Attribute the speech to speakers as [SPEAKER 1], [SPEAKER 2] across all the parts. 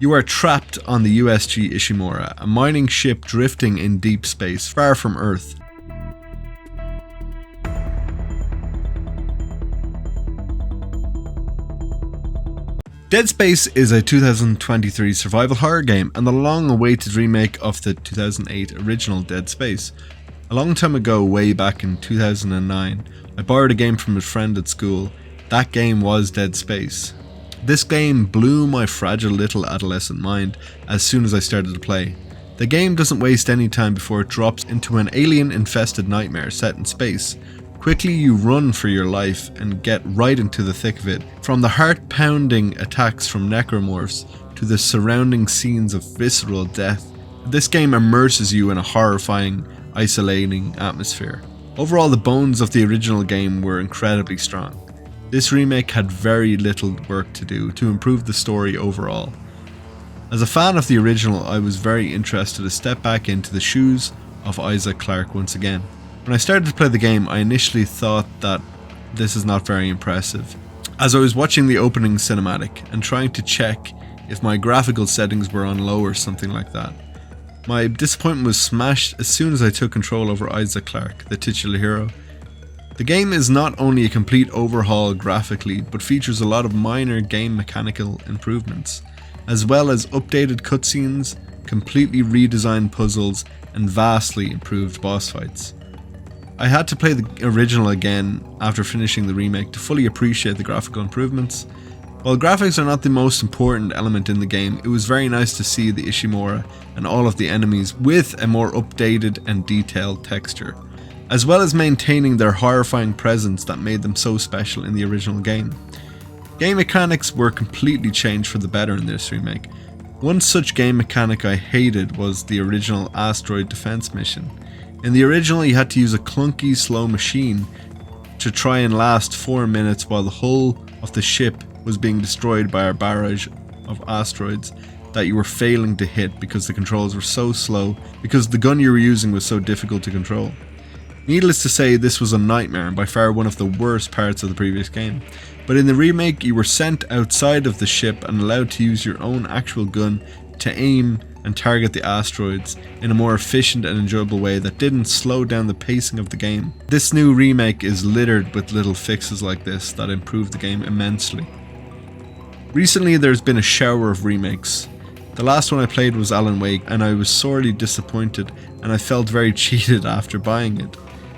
[SPEAKER 1] You are trapped on the USG Ishimura, a mining ship drifting in deep space, far from Earth. Dead Space is a 2023 survival horror game and the long-awaited remake of the 2008 original Dead Space. A long time ago, way back in 2009, I borrowed a game from a friend at school. That game was Dead Space. This game blew my fragile little adolescent mind as soon as I started to play. The game doesn't waste any time before it drops into an alien-infested nightmare set in space. Quickly you run for your life and get right into the thick of it, from the heart-pounding attacks from necromorphs to the surrounding scenes of visceral death. This game immerses you in a horrifying, isolating atmosphere. Overall, the bones of the original game were incredibly strong. This remake had very little work to do to improve the story overall. As a fan of the original, I was very interested to step back into the shoes of Isaac Clarke once again. When I started to play the game, I initially thought that this is not very impressive, as I was watching the opening cinematic and trying to check if my graphical settings were on low or something like that. My disappointment was smashed as soon as I took control over Isaac Clarke, the titular hero. The game is not only a complete overhaul graphically, but features a lot of minor game mechanical improvements, as well as updated cutscenes, completely redesigned puzzles, and vastly improved boss fights. I had to play the original again after finishing the remake to fully appreciate the graphical improvements. While graphics are not the most important element in the game, it was very nice to see the Ishimura and all of the enemies with a more updated and detailed texture, as well as maintaining their horrifying presence that made them so special in the original game. Game mechanics were completely changed for the better in this remake. One such game mechanic I hated was the original asteroid defense mission. In the original, you had to use a clunky, slow machine to try and last 4 minutes while the hull of the ship was being destroyed by a barrage of asteroids that you were failing to hit because the controls were so slow, because the gun you were using was so difficult to control. Needless to say, this was a nightmare and by far one of the worst parts of the previous game. But in the remake, you were sent outside of the ship and allowed to use your own actual gun to aim and target the asteroids in a more efficient and enjoyable way that didn't slow down the pacing of the game. This new remake is littered with little fixes like this that improve the game immensely. Recently, there's been a shower of remakes. The last one I played was Alan Wake, and I was sorely disappointed and I felt very cheated after buying it.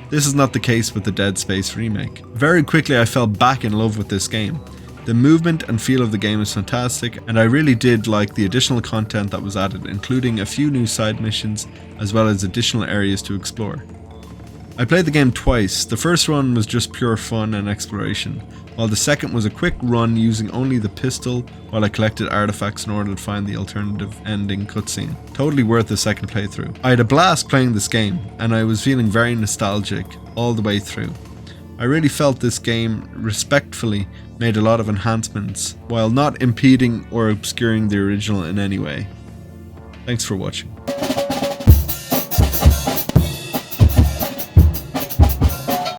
[SPEAKER 1] This is not the case with the Dead Space remake. Very quickly I fell back in love with this game. The movement and feel of the game is fantastic, and I really did like the additional content that was added, including a few new side missions as well as additional areas to explore. I played the game twice. The first run was just pure fun and exploration, while the second was a quick run using only the pistol while I collected artifacts in order to find the alternative ending cutscene. Totally worth the second playthrough. I had a blast playing this game, and I was feeling very nostalgic all the way through. I really felt this game respectfully made a lot of enhancements, while not impeding or obscuring the original in any way. Thanks for watching.